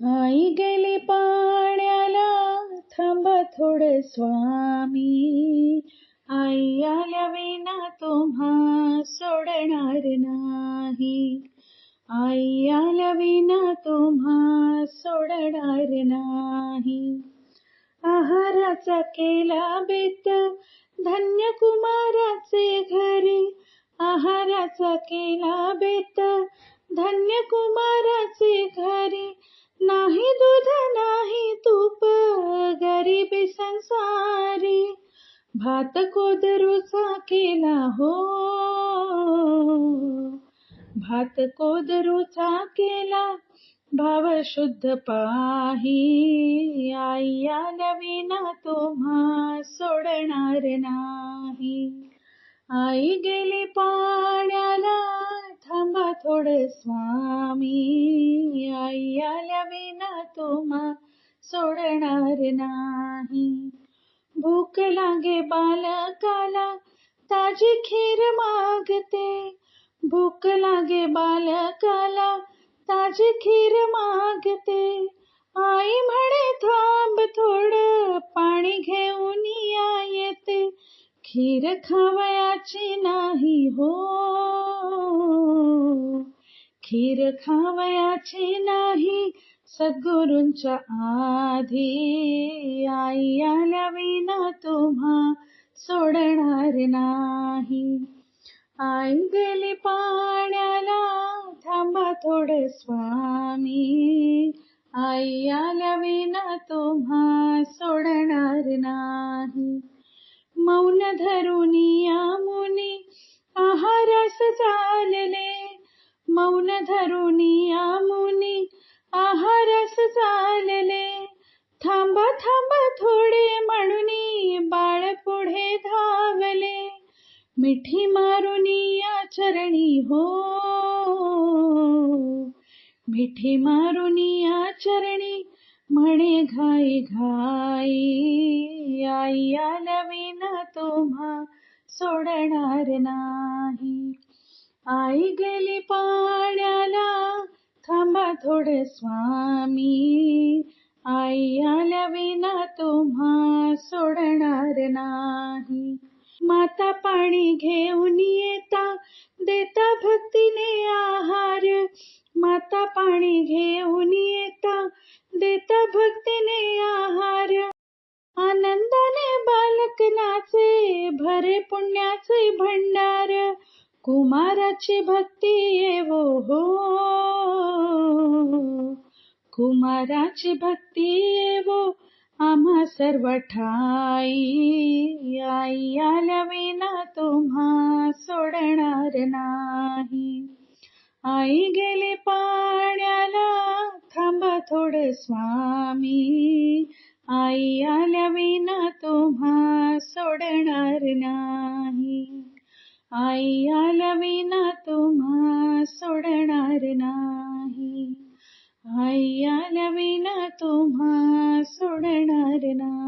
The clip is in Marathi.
आई गेली पाण्याला, थांबा थोडे स्वामी. आई आल्या विना तुम्हा सोडणार नाही. आई आल्या विना तुम्हा सोडणार नाही. आहाराचा केला बेत, धन्य कुमाराचे घरी. आहाराचा केला बेत, धन्य कुमाराचे घरी. नाही दूध नाही तूप, गरिबी संसारी. भात कोदरूचा केला हो, भात कोदरूचा केला, भाव शुद्ध पाही. आई आल्या विना तुम्हा सोडणार नाही. आई गेली पाण्याला, थांबा थोडे स्वामी. आई आल्या विना तुम्हा सोडणार नाही. भूक लागे बालकाला, ताजी खीर मागते. भूक लागे बालकाला, ताजी खीर मागते. आई म्हणे थांब थोडं, पाणी घेऊन या येते. खीर खावयाची नाही हो, खीर खावयाची नाही. सद्गुरूंच्या आधी आई आल्या विना तुम्हा सोडणार नाही. आई गेली पाण्याला, थांबा थोडे स्वामी. आई आल्या विना तुम्हा सोडणार नाही. मौन धरून या मुनी आहारास चालले. मौन धरून या मुनी आहारास चालले. थांबा थांबा थोडे म्हणून बाळ पुढे धावले. मिठी मारून या चरणी हो, मिठी मारून या चरणी. म्हणे घाई घाई, आई आल्या विना तुम्हा सोडणार नाही. आई गेली पाण्याला, थांबा थोडे स्वामी. आई आल्या विना तुम्हा सोडणार नाही. माता पाणी घेऊन येता, देता भक्तीने आहार. माता पाणी घेऊन येता, देता भक्तीने आहार. आनंदाने बालक नाचे, भरे पुण्याचे भंडार. कुमाराची भक्ती येवो हो, कुमाराची भक्ती येवो आम्हा सर्व ठाई. आई आल्या विना तुम्हा सोडणार नाही. आई गेली पाण्याला, थांबा थोडे स्वामी. आई आल्या विना तुम्हा सोडणार नाही. आई आल्या विना तुम्हा सोडणार नाही. आई आल्या विना तुम्हा सोडणार नाही.